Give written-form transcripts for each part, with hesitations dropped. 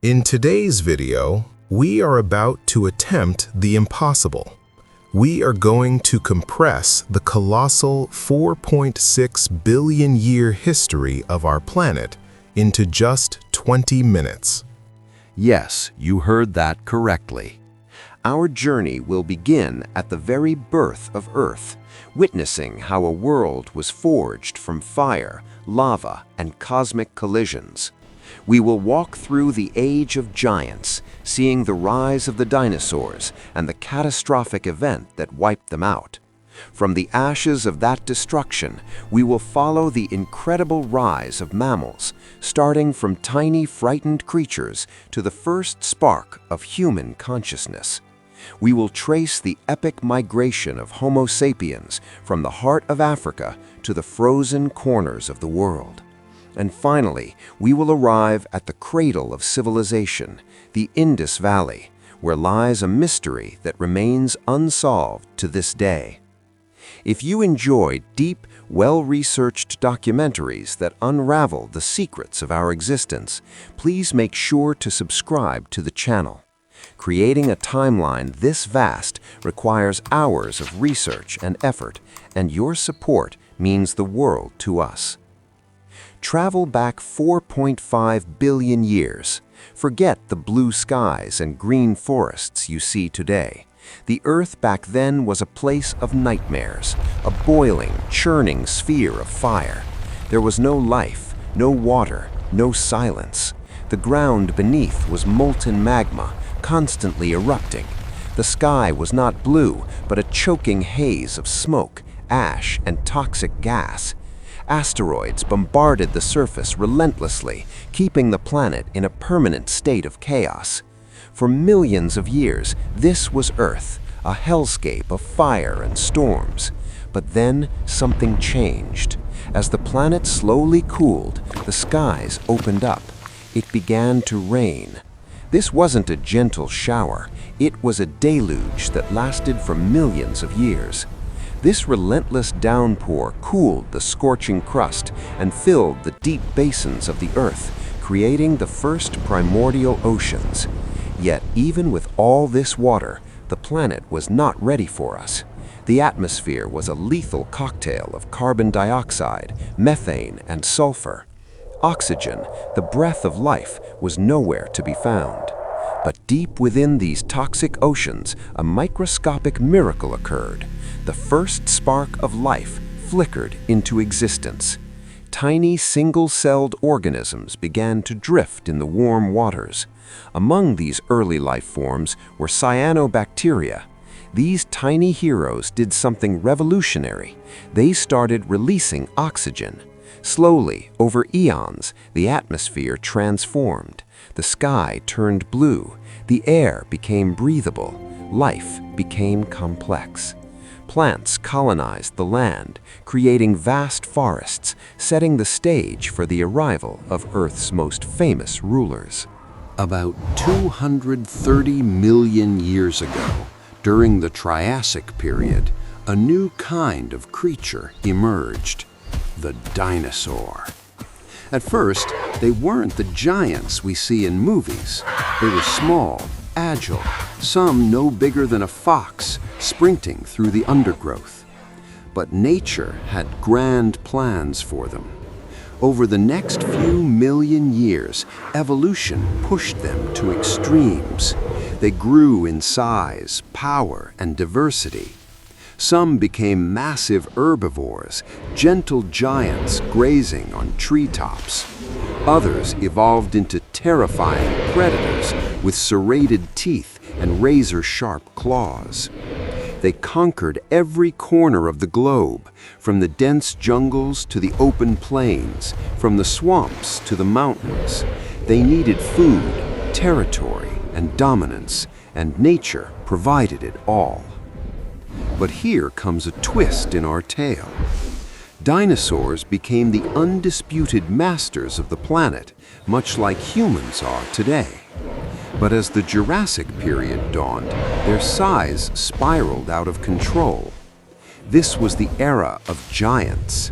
In today's video, we are about to attempt the impossible. We are going to compress the colossal 4.6 billion year history of our planet into just 20 minutes. Yes, you heard that correctly. Our journey will begin at the very birth of Earth, witnessing how a world was forged from fire, lava, and cosmic collisions. We will walk through the age of giants, seeing the rise of the dinosaurs and the catastrophic event that wiped them out. From the ashes of that destruction, we will follow the incredible rise of mammals, starting from tiny, frightened creatures to the first spark of human consciousness. We will trace the epic migration of Homo sapiens from the heart of Africa to the frozen corners of the world. And finally, we will arrive at the cradle of civilization, the Indus Valley, where lies a mystery that remains unsolved to this day. If you enjoy deep, well-researched documentaries that unravel the secrets of our existence, please make sure to subscribe to the channel. Creating a timeline this vast requires hours of research and effort, and your support means the world to us. Travel back 4.5 billion years. Forget the blue skies and green forests you see today. The Earth back then was a place of nightmares, a boiling, churning sphere of fire. There was no life, no water, no silence. The ground beneath was molten magma, constantly erupting. The sky was not blue, but a choking haze of smoke, ash, and toxic gas. Asteroids bombarded the surface relentlessly, keeping the planet in a permanent state of chaos. For millions of years, this was Earth, a hellscape of fire and storms. But then something changed. As the planet slowly cooled, the skies opened up. It began to rain. This wasn't a gentle shower. It was a deluge that lasted for millions of years. This relentless downpour cooled the scorching crust and filled the deep basins of the Earth, creating the first primordial oceans. Yet, even with all this water, the planet was not ready for us. The atmosphere was a lethal cocktail of carbon dioxide, methane, and sulfur. Oxygen, the breath of life, was nowhere to be found. But deep within these toxic oceans, a microscopic miracle occurred. The first spark of life flickered into existence. Tiny single-celled organisms began to drift in the warm waters. Among these early life forms were cyanobacteria. These tiny heroes did something revolutionary. They started releasing oxygen. Slowly, over eons, the atmosphere transformed. The sky turned blue. The air became breathable. Life became complex. Plants colonized the land, creating vast forests, setting the stage for the arrival of Earth's most famous rulers. About 230 million years ago, during the Triassic period, a new kind of creature emerged: the dinosaur. At first, they weren't the giants we see in movies. They were small, agile, some no bigger than a fox, sprinting through the undergrowth. But nature had grand plans for them. Over the next few million years, evolution pushed them to extremes. They grew in size, power, and diversity. Some became massive herbivores, gentle giants grazing on treetops. Others evolved into terrifying predators with serrated teeth and razor-sharp claws. They conquered every corner of the globe, from the dense jungles to the open plains, from the swamps to the mountains. They needed food, territory, and dominance, and nature provided it all. But here comes a twist in our tale. Dinosaurs became the undisputed masters of the planet, much like humans are today. But as the Jurassic period dawned, their size spiraled out of control. This was the era of giants.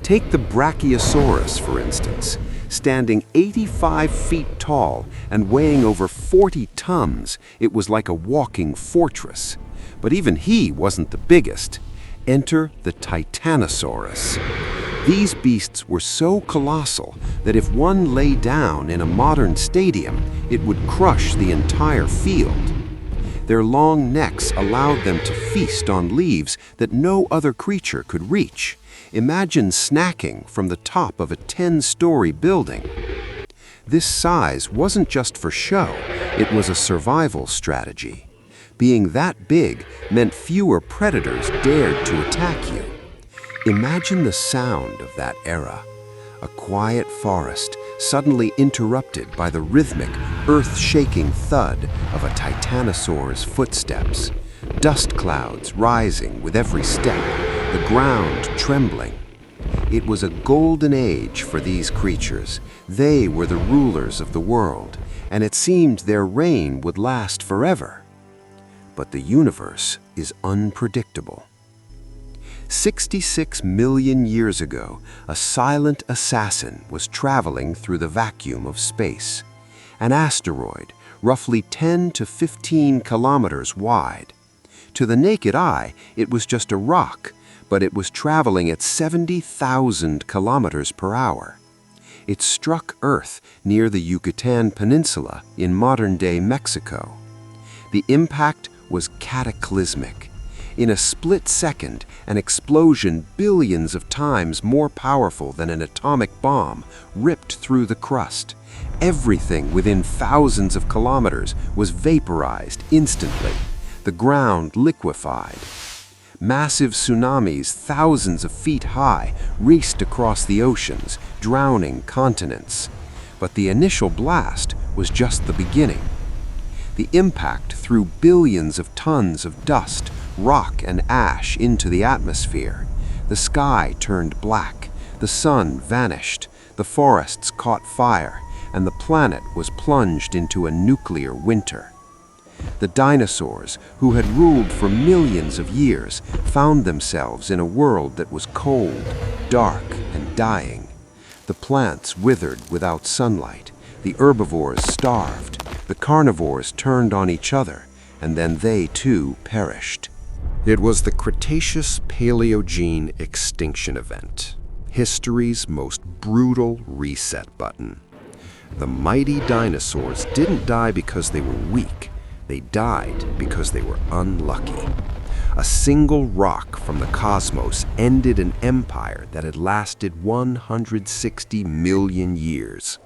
Take the Brachiosaurus, for instance. Standing 85 feet tall and weighing over 40 tons, it was like a walking fortress. But even he wasn't the biggest. Enter the Titanosaurus. These beasts were so colossal that if one lay down in a modern stadium, it would crush the entire field. Their long necks allowed them to feast on leaves that no other creature could reach. Imagine snacking from the top of a 10-story building. This size wasn't just for show, it was a survival strategy. Being that big meant fewer predators dared to attack you. Imagine the sound of that era. A quiet forest suddenly interrupted by the rhythmic, earth-shaking thud of a titanosaur's footsteps. Dust clouds rising with every step, the ground trembling. It was a golden age for these creatures. They were the rulers of the world, and it seemed their reign would last forever. But the universe is unpredictable. 66 million years ago, a silent assassin was traveling through the vacuum of space. An asteroid, roughly 10 to 15 kilometers wide. To the naked eye, it was just a rock, but it was traveling at 70,000 kilometers per hour. It struck Earth near the Yucatan Peninsula in modern-day Mexico. The impact was cataclysmic. In a split second, an explosion billions of times more powerful than an atomic bomb ripped through the crust. Everything within thousands of kilometers was vaporized instantly. The ground liquefied. Massive tsunamis thousands of feet high raced across the oceans, drowning continents. But the initial blast was just the beginning. The impact threw billions of tons of dust, rock, and ash into the atmosphere. The sky turned black, the sun vanished, the forests caught fire, and the planet was plunged into a nuclear winter. The dinosaurs, who had ruled for millions of years, found themselves in a world that was cold, dark, and dying. The plants withered without sunlight, the herbivores starved, the carnivores turned on each other, and then they too perished. It was the Cretaceous-Paleogene extinction event, history's most brutal reset button. The mighty dinosaurs didn't die because they were weak. They died because they were unlucky. A single rock from the cosmos ended an empire that had lasted 160 million years.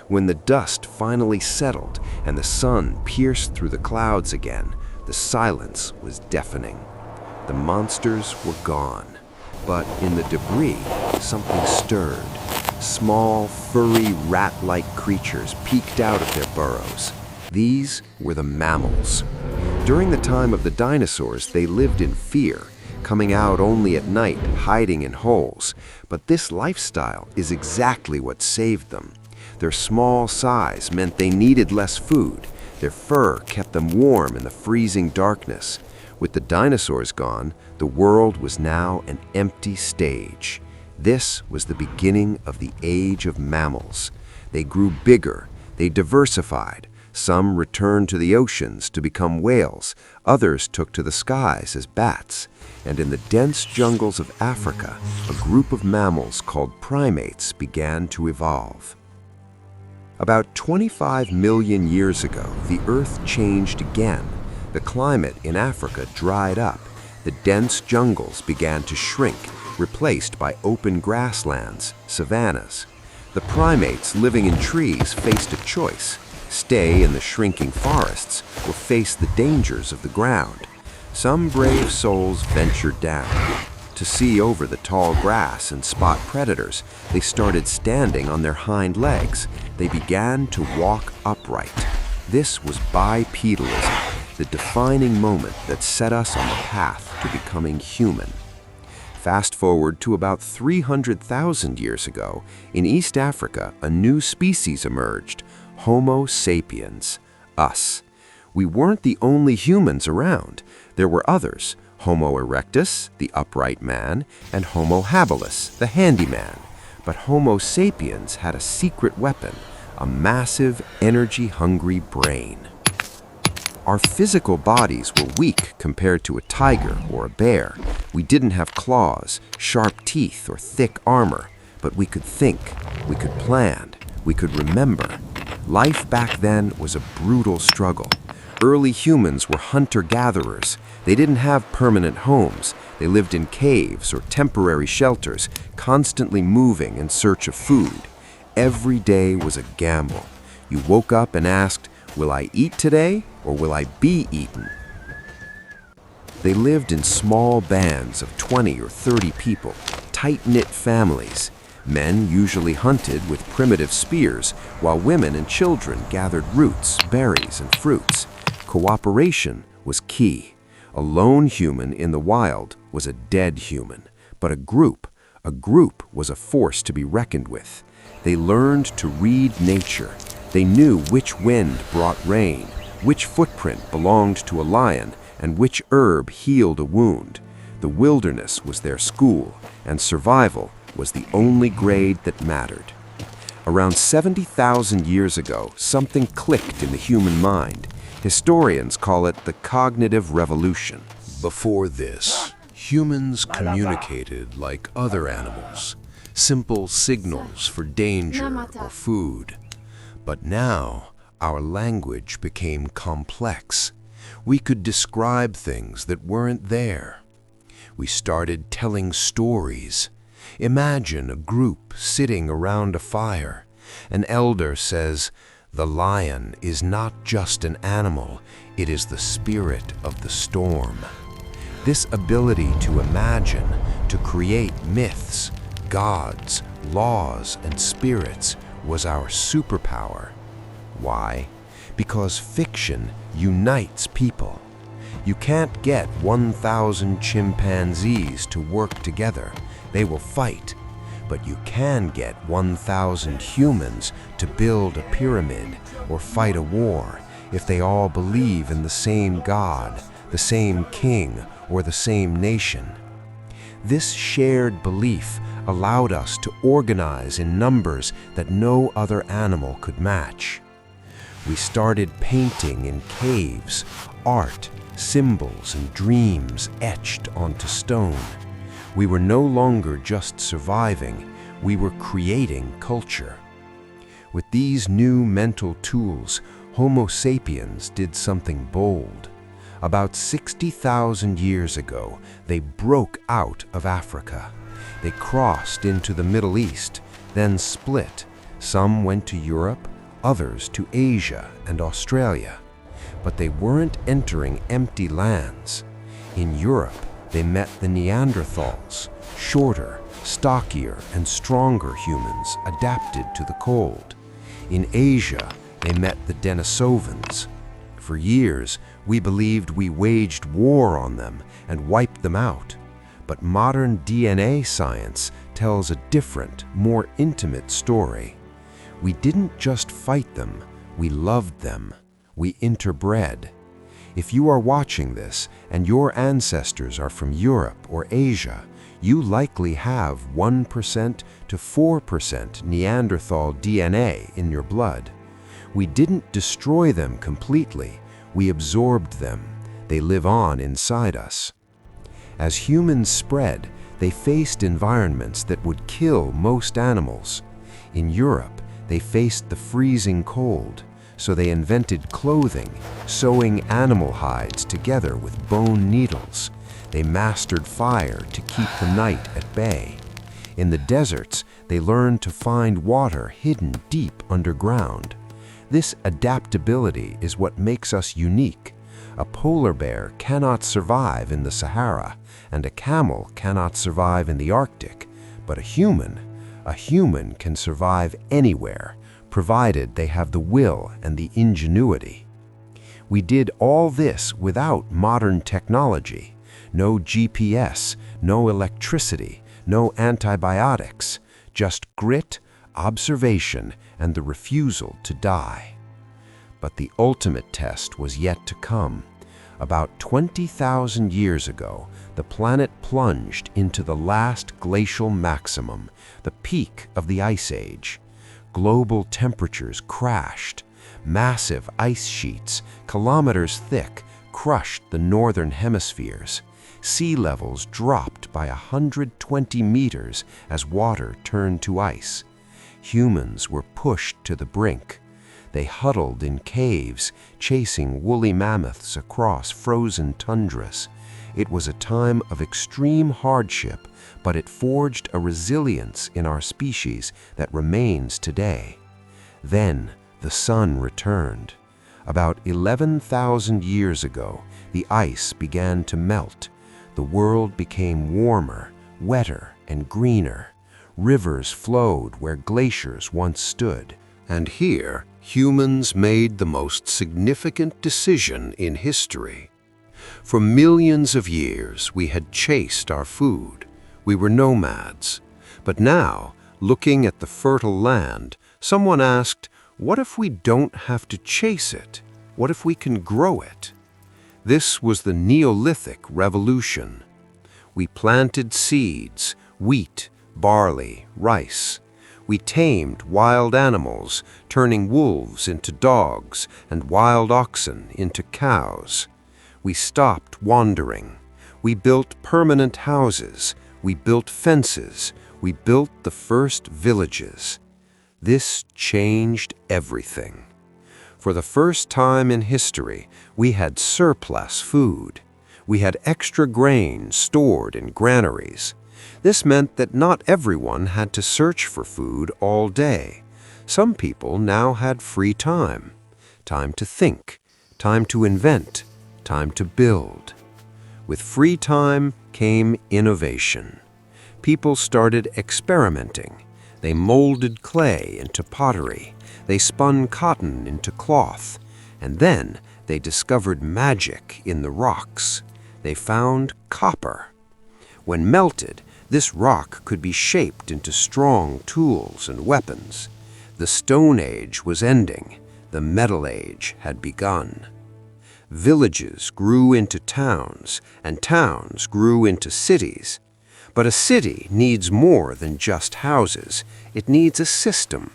When the dust finally settled and the sun pierced through the clouds again, the silence was deafening. The monsters were gone, but in the debris, something stirred. Small, furry, rat-like creatures peeked out of their burrows. These were the mammals. During the time of the dinosaurs, they lived in fear, coming out only at night, hiding in holes. But this lifestyle is exactly what saved them. Their small size meant they needed less food. Their fur kept them warm in the freezing darkness. With the dinosaurs gone, the world was now an empty stage. This was the beginning of the age of mammals. They grew bigger, they diversified. Some returned to the oceans to become whales, others took to the skies as bats. And in the dense jungles of Africa, a group of mammals called primates began to evolve. About 25 million years ago, the Earth changed again. The climate in Africa dried up. The dense jungles began to shrink, replaced by open grasslands, savannas. The primates living in trees faced a choice: stay in the shrinking forests or face the dangers of the ground. Some brave souls ventured down. To see over the tall grass and spot predators, they started standing on their hind legs. They began to walk upright. This was bipedalism, the defining moment that set us on the path to becoming human. Fast forward to about 300,000 years ago, in East Africa, a new species emerged, Homo sapiens, us. We weren't the only humans around. There were others, Homo erectus, the upright man, and Homo habilis, the handyman. But Homo sapiens had a secret weapon, a massive, energy-hungry brain. Our physical bodies were weak compared to a tiger or a bear. We didn't have claws, sharp teeth, or thick armor, but we could think, we could plan, we could remember. Life back then was a brutal struggle. Early humans were hunter-gatherers. They didn't have permanent homes. They lived in caves or temporary shelters, constantly moving in search of food. Every day was a gamble. You woke up and asked, will I eat today or will I be eaten? They lived in small bands of 20 or 30 people, tight-knit families. Men usually hunted with primitive spears, while women and children gathered roots, berries, and fruits. Cooperation was key. A lone human in the wild was a dead human, but a group was a force to be reckoned with. They learned to read nature. They knew which wind brought rain, which footprint belonged to a lion, and which herb healed a wound. The wilderness was their school, and survival was the only grade that mattered. Around 70,000 years ago, something clicked in the human mind. Historians call it the cognitive revolution. Before this, humans communicated like other animals, simple signals for danger or food. But now, our language became complex. We could describe things that weren't there. We started telling stories. Imagine a group sitting around a fire. An elder says, "The lion is not just an animal, it is the spirit of the storm." This ability to imagine, to create myths, gods, laws, and spirits was our superpower. Why? Because fiction unites people. You can't get 1,000 chimpanzees to work together. They will fight. But you can get 1,000 humans to build a pyramid or fight a war if they all believe in the same god, the same king, or the same nation. This shared belief allowed us to organize in numbers that no other animal could match. We started painting in caves, art, symbols, and dreams etched onto stone. We were no longer just surviving, we were creating culture. With these new mental tools, Homo sapiens did something bold. About 60,000 years ago, they broke out of Africa. They crossed into the Middle East, then split. Some went to Europe, others to Asia and Australia. But they weren't entering empty lands. In Europe, they met the Neanderthals, shorter, stockier, and stronger humans adapted to the cold. In Asia, they met the Denisovans. For years, we believed we waged war on them and wiped them out. But modern DNA science tells a different, more intimate story. We didn't just fight them, we loved them. We interbred. If you are watching this and your ancestors are from Europe or Asia, you likely have 1% to 4% Neanderthal DNA in your blood. We didn't destroy them completely, we absorbed them. They live on inside us. As humans spread, they faced environments that would kill most animals. In Europe, they faced the freezing cold. So they invented clothing, sewing animal hides together with bone needles. They mastered fire to keep the night at bay. In the deserts, they learned to find water hidden deep underground. This adaptability is what makes us unique. A polar bear cannot survive in the Sahara, and a camel cannot survive in the Arctic. But a human can survive anywhere, provided they have the will and the ingenuity. We did all this without modern technology. No GPS, no electricity, no antibiotics, just grit, observation, and the refusal to die. But the ultimate test was yet to come. About 20,000 years ago, the planet plunged into the last glacial maximum, the peak of the Ice Age. Global temperatures crashed. Massive ice sheets, kilometers thick, crushed the northern hemispheres. Sea levels dropped by 120 meters as water turned to ice. Humans were pushed to the brink. They huddled in caves, chasing woolly mammoths across frozen tundras. It was a time of extreme hardship, but it forged a resilience in our species that remains today. Then, the sun returned. About 11,000 years ago, the ice began to melt. The world became warmer, wetter, and greener. Rivers flowed where glaciers once stood. And here, humans made the most significant decision in history. For millions of years, we had chased our food. We were nomads. But now, looking at the fertile land, someone asked, what if we don't have to chase it? What if we can grow it? This was the Neolithic Revolution. We planted seeds, wheat, barley, rice. We tamed wild animals, turning wolves into dogs and wild oxen into cows. We stopped wandering. We built permanent houses. We built fences. We built the first villages. This changed everything. For the first time in history, we had surplus food. We had extra grain stored in granaries. This meant that not everyone had to search for food all day. Some people now had free time. Time to think, time to invent, time to build. With free time came innovation. People started experimenting. They molded clay into pottery. They spun cotton into cloth. And then they discovered magic in the rocks. They found copper. When melted, this rock could be shaped into strong tools and weapons. The Stone Age was ending. The Metal Age had begun. Villages grew into towns, and towns grew into cities. But a city needs more than just houses. It needs a system.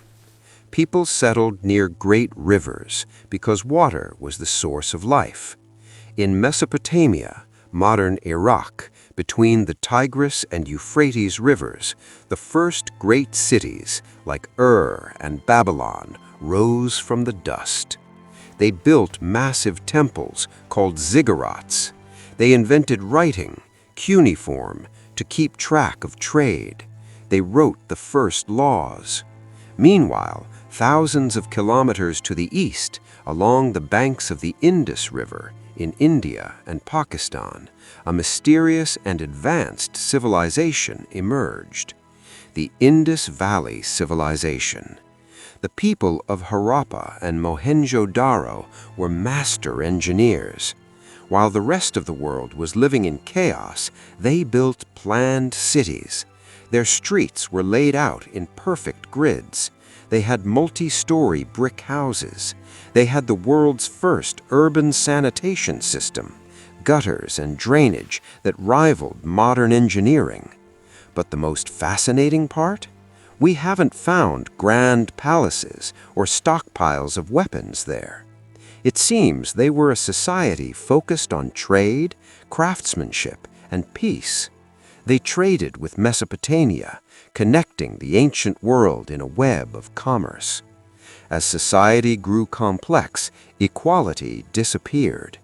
People settled near great rivers because water was the source of life. In Mesopotamia, modern Iraq, between the Tigris and Euphrates rivers, the first great cities, like Ur and Babylon, rose from the dust. They built massive temples called ziggurats. They invented writing, cuneiform, to keep track of trade. They wrote the first laws. Meanwhile, thousands of kilometers to the east, along the banks of the Indus River, in India and Pakistan, a mysterious and advanced civilization emerged. The Indus Valley Civilization. The people of Harappa and Mohenjo-Daro were master engineers. While the rest of the world was living in chaos, they built planned cities. Their streets were laid out in perfect grids. They had multi-story brick houses. They had the world's first urban sanitation system, gutters and drainage that rivaled modern engineering. But the most fascinating part? We haven't found grand palaces or stockpiles of weapons there. It seems they were a society focused on trade, craftsmanship, and peace. They traded with Mesopotamia, connecting the ancient world in a web of commerce. As society grew complex, equality disappeared.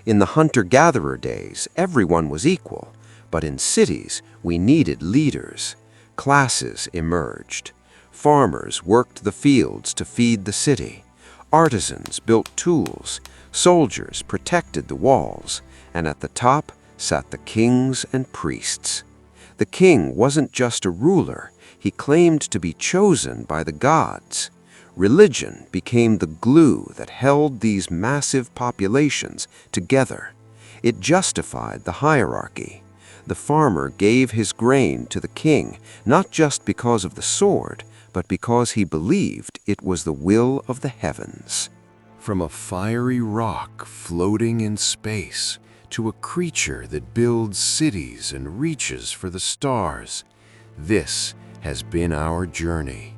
In the hunter-gatherer days, everyone was equal, but in cities, we needed leaders. Classes emerged. Farmers worked the fields to feed the city. Artisans built tools. Soldiers protected the walls. And at the top sat the kings and priests. The king wasn't just a ruler. He claimed to be chosen by the gods. Religion became the glue that held these massive populations together. It justified the hierarchy. The farmer gave his grain to the king, not just because of the sword, but because he believed it was the will of the heavens. From a fiery rock floating in space to a creature that builds cities and reaches for the stars, this has been our journey.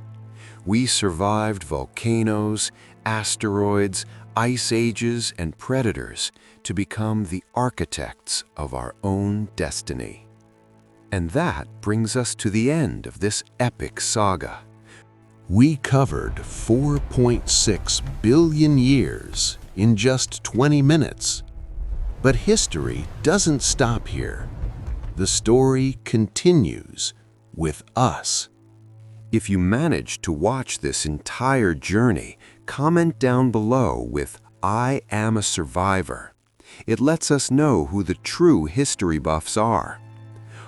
We survived volcanoes, asteroids, ice ages, and predators to become the architects of our own destiny. And that brings us to the end of this epic saga. We covered 4.6 billion years in just 20 minutes. But history doesn't stop here. The story continues with us. If you managed to watch this entire journey, comment down below with "I am a survivor." It lets us know who the true history buffs are.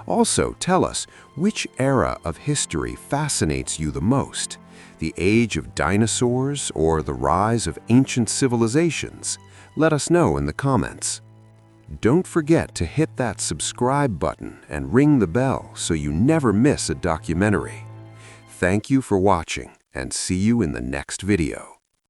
Also, tell us which era of history fascinates you the most, the age of dinosaurs or the rise of ancient civilizations. Let us know in the comments. Don't forget to hit that subscribe button and ring the bell so you never miss a documentary. Thank you for watching, and see you in the next video.